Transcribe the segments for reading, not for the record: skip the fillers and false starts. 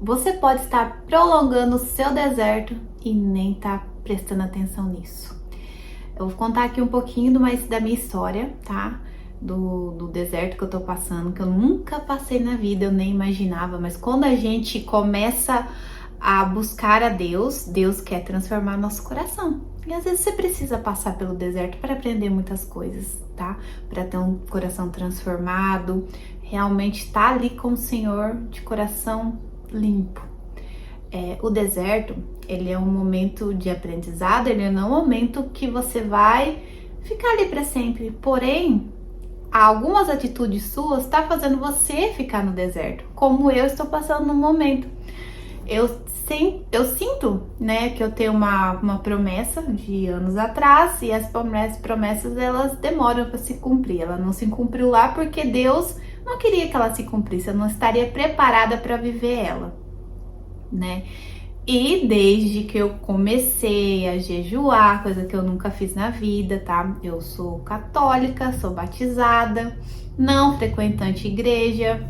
Você pode estar prolongando o seu deserto e nem tá prestando atenção nisso. Eu vou contar aqui um pouquinho da minha história, tá? Do deserto que eu tô passando, que eu nunca passei na vida, eu nem imaginava, mas quando a gente começa a buscar a Deus, Deus quer transformar nosso coração. E às vezes você precisa passar pelo deserto para aprender muitas coisas, tá? Para ter um coração transformado, realmente estar ali com o Senhor de coração limpo. O deserto, ele é um momento de aprendizado, ele não é um momento que você vai ficar ali para sempre. Porém, algumas atitudes suas estão fazendo você ficar no deserto, como eu estou passando no momento. Eu sinto, né, que eu tenho uma promessa de anos atrás e as promessas elas demoram para se cumprir. Ela não se cumpriu lá porque Deus não queria que ela se cumprisse, eu não estaria preparada para viver ela, né? E desde que eu comecei a jejuar, coisa que eu nunca fiz na vida, tá? Eu sou católica, sou batizada, não frequentante igreja,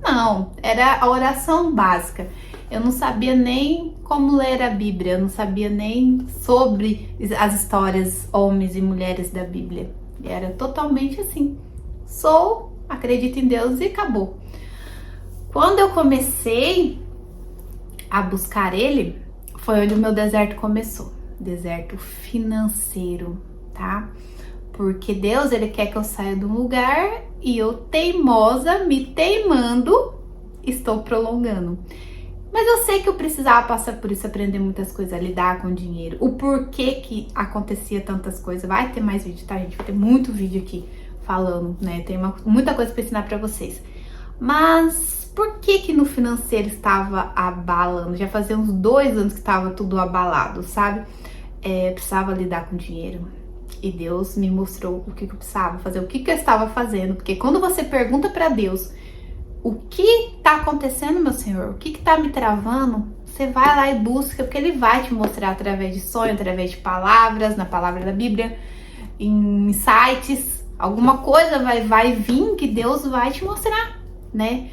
não, era a oração básica. Eu não sabia nem como ler a Bíblia, eu não sabia nem sobre as histórias homens e mulheres da Bíblia. Era totalmente assim. Acredito em Deus e acabou. Quando eu comecei a buscar Ele, foi onde o meu deserto começou. Deserto financeiro, tá? Porque Deus, Ele quer que eu saia de um lugar e eu teimosa, me teimando, estou prolongando. Mas eu sei que eu precisava passar por isso, aprender muitas coisas, a lidar com dinheiro, o porquê que acontecia tantas coisas. Vai ter mais vídeo, tá, gente? Vai ter muito vídeo aqui falando, né? Tem muita coisa para ensinar para vocês. Mas por que no financeiro estava abalando? Já fazia uns 2 anos que estava tudo abalado, sabe? Precisava lidar com dinheiro. E Deus me mostrou o que eu precisava fazer, o que eu estava fazendo. Porque quando você pergunta para Deus o que tá acontecendo, meu Senhor, o que tá me travando, você vai lá e busca, porque Ele vai te mostrar através de sonho, através de palavras, na palavra da Bíblia, em sites, alguma coisa vai vir que Deus vai te mostrar, né?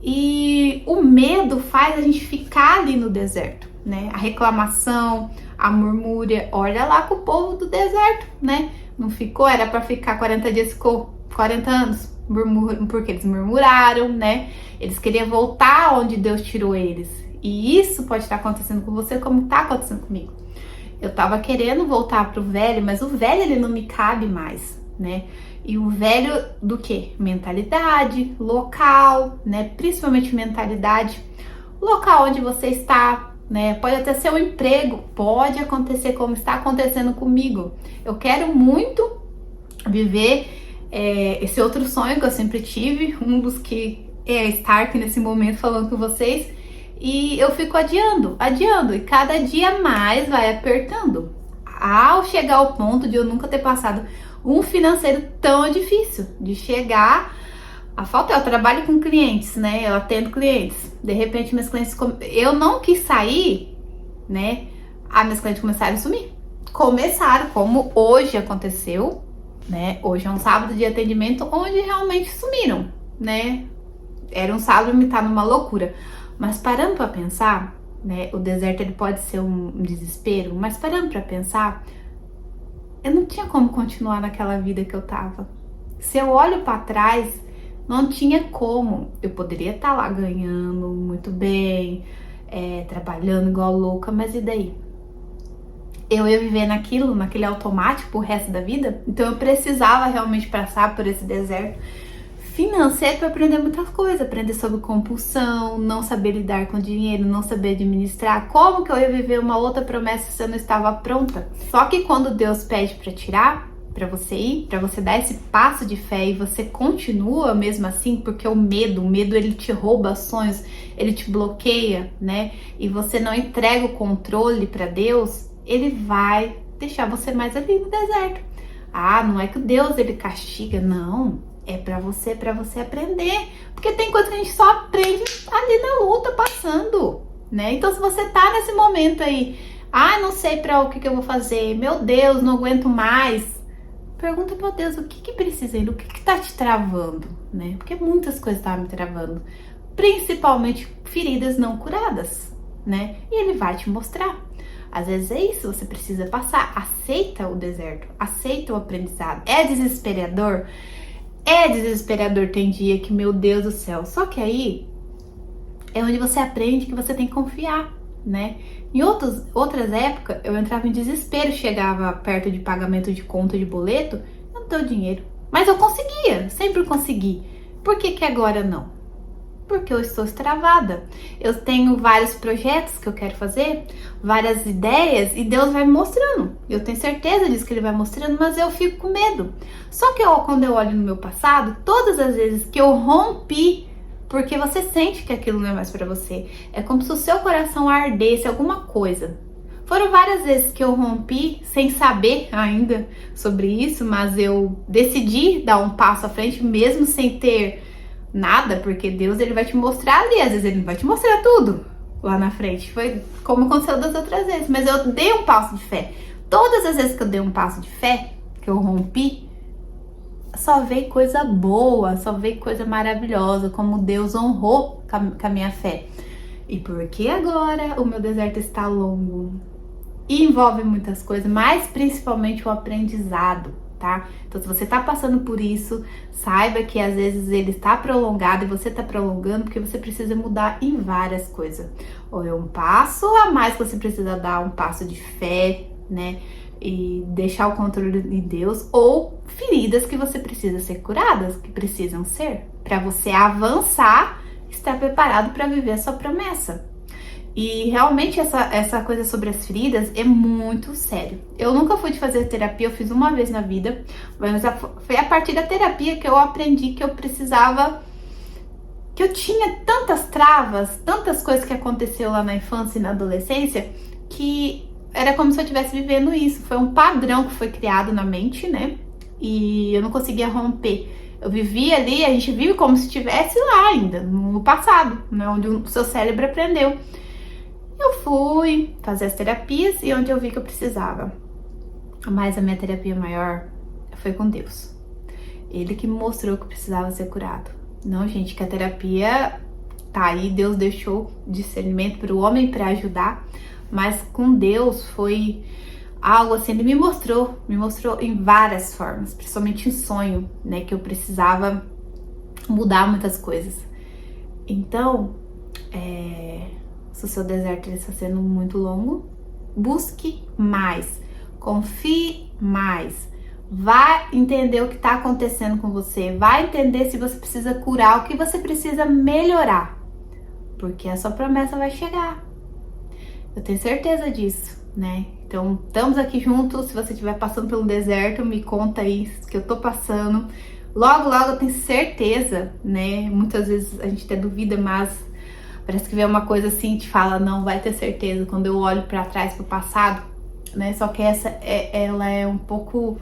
E o medo faz a gente ficar ali no deserto, né? A reclamação, a murmúria, olha lá com o povo do deserto, né? Não ficou, era para ficar 40 dias, ficou 40 anos. Porque eles murmuraram, né? Eles queriam voltar onde Deus tirou eles. E isso pode estar acontecendo com você como está acontecendo comigo. Eu tava querendo voltar pro velho, mas o velho ele não me cabe mais, né? E o velho do quê? Mentalidade, local, né? Principalmente mentalidade. Local onde você está, né? Pode até ser um emprego, pode acontecer como está acontecendo comigo. Eu quero muito viver esse outro sonho que eu sempre tive, um dos que estar aqui nesse momento falando com vocês, e eu fico adiando, e cada dia mais vai apertando, ao chegar ao ponto de eu nunca ter passado um financeiro tão difícil, de chegar, a falta eu trabalho com clientes, né, eu atendo clientes, de repente meus clientes, eu não quis sair, né, meus clientes começaram a sumir, como hoje aconteceu, né? Hoje é um sábado de atendimento onde realmente sumiram, né? Era um sábado me tá numa loucura. Mas parando para pensar, né? O deserto ele pode ser um desespero, mas parando para pensar, eu não tinha como continuar naquela vida que eu tava. Se eu olho para trás, não tinha como. Eu poderia estar lá ganhando muito bem, trabalhando igual louca, mas e daí? Eu ia viver naquele automático o resto da vida. Então eu precisava realmente passar por esse deserto financeiro para aprender muitas coisas, aprender sobre compulsão, não saber lidar com dinheiro, não saber administrar. Como que eu ia viver uma outra promessa se eu não estava pronta? Só que quando Deus pede para tirar, para você ir, para você dar esse passo de fé e você continua mesmo assim, porque o medo ele te rouba sonhos, ele te bloqueia, né? E você não entrega o controle para Deus, Ele vai deixar você mais ali no deserto. Não é que o Deus ele castiga, não. É para você aprender. Porque tem coisa que a gente só aprende ali na luta, passando, né? Então se você tá nesse momento aí, não sei para o que eu vou fazer, meu Deus, não aguento mais. Pergunta para Deus o que precisa, o que tá te travando, né? Porque muitas coisas estavam me travando. principalmente feridas não curadas, né? E ele vai te mostrar. Às vezes é isso, você precisa passar. Aceita o deserto, aceita o aprendizado. É desesperador? É desesperador, tem dia que, meu Deus do céu. Só que aí é onde você aprende que você tem que confiar, né? Em outras épocas, eu entrava em desespero, chegava perto de pagamento de conta de boleto, eu não tenho dinheiro. Mas eu conseguia, sempre consegui. Por que que agora não? Porque eu estou travada. Eu tenho vários projetos que eu quero fazer, várias ideias, e Deus vai me mostrando. Eu tenho certeza disso que Ele vai mostrando, mas eu fico com medo. Só que quando eu olho no meu passado, todas as vezes que eu rompi, porque você sente que aquilo não é mais pra você, é como se o seu coração ardesse alguma coisa. Foram várias vezes que eu rompi sem saber ainda sobre isso, mas eu decidi dar um passo à frente, mesmo sem ter nada, porque Deus, ele vai te mostrar ali, às vezes ele não vai te mostrar tudo lá na frente. Foi como aconteceu das outras vezes, mas eu dei um passo de fé. Todas as vezes que eu dei um passo de fé, que eu rompi, só veio coisa boa, só veio coisa maravilhosa, como Deus honrou com a minha fé. E porque agora o meu deserto está longo e envolve muitas coisas, mas principalmente o aprendizado, tá? Então, se você tá passando por isso, saiba que às vezes ele está prolongado e você tá prolongando porque você precisa mudar em várias coisas. Ou é um passo a mais que você precisa dar, um passo de fé, né? E deixar o controle de Deus, ou feridas que você precisa ser curadas, que precisam ser, para você avançar, estar preparado para viver a sua promessa. E realmente essa coisa sobre as feridas é muito sério. Eu nunca fui de fazer terapia, eu fiz uma vez na vida, mas foi a partir da terapia que eu aprendi que eu precisava, que eu tinha tantas travas, tantas coisas que aconteceu lá na infância e na adolescência, que era como se eu estivesse vivendo isso. Foi um padrão que foi criado na mente, né? E eu não conseguia romper. Eu vivia ali, a gente vive como se estivesse lá ainda, no passado, né? Onde o seu cérebro aprendeu. Eu fui fazer as terapias e onde eu vi que eu precisava. Mas a minha terapia maior foi com Deus. Ele que me mostrou que eu precisava ser curado. Não, gente, que a terapia tá aí, Deus deixou discernimento para o homem para ajudar, mas com Deus foi algo assim, ele me mostrou em várias formas, principalmente em sonho, né, que eu precisava mudar muitas coisas. Então, se o seu deserto está sendo muito longo, busque mais, confie mais, vai entender o que está acontecendo com você, vai entender se você precisa curar, o que você precisa melhorar, porque a sua promessa vai chegar. Eu tenho certeza disso, né? Então, estamos aqui juntos. Se você estiver passando pelo deserto, me conta aí que eu tô passando. Logo, logo eu tenho certeza, né? Muitas vezes a gente até duvida, mas parece que vem uma coisa assim, te fala, não, vai ter certeza. Quando eu olho para trás, pro passado, né? Só que ela é um pouco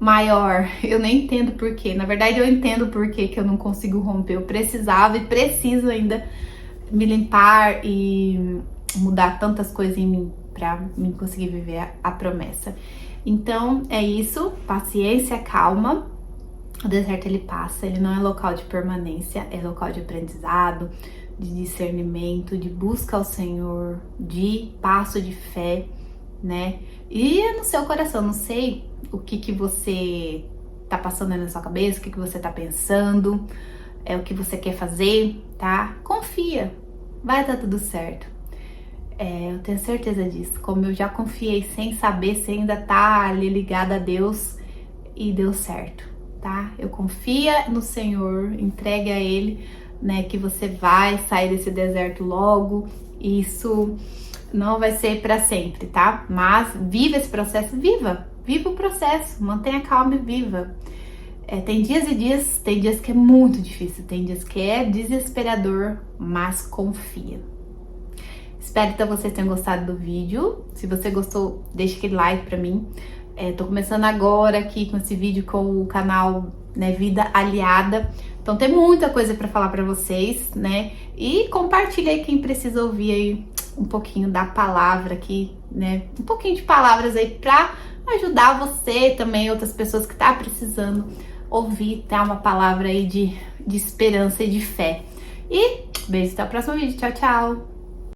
maior. Eu nem entendo por quê. Na verdade, eu entendo por quê que eu não consigo romper. Eu precisava e preciso ainda me limpar e mudar tantas coisas em mim para mim conseguir viver a promessa. Então, é isso. Paciência, calma. O deserto, ele passa. Ele não é local de permanência. É local de aprendizado, de discernimento, de busca ao Senhor, de passo de fé, né? E no seu coração, não sei o que você tá passando aí na sua cabeça, o que você tá pensando, o que você quer fazer, tá? Confia, vai dar tudo certo. Eu tenho certeza disso. Como eu já confiei sem saber, sem ainda estar ali ligada a Deus, e deu certo, tá? Eu confia no Senhor, entregue a Ele, né? Que você vai sair desse deserto logo. Isso não vai ser para sempre, tá? Mas viva esse processo, viva o processo, mantenha calma e viva. Tem dias e dias, tem dias que é muito difícil, tem dias que é desesperador, mas confia. Espero que vocês tenham gostado do vídeo. Se você gostou, deixa aquele like pra mim. Tô começando agora aqui com esse vídeo com o canal, né, Vida Aliada. Então tem muita coisa pra falar pra vocês, né? E compartilha aí quem precisa ouvir aí um pouquinho da palavra aqui, né? Um pouquinho de palavras aí pra ajudar você também, outras pessoas que tá precisando ouvir, ter uma palavra aí de esperança e de fé. E beijo, até o próximo vídeo. Tchau, tchau!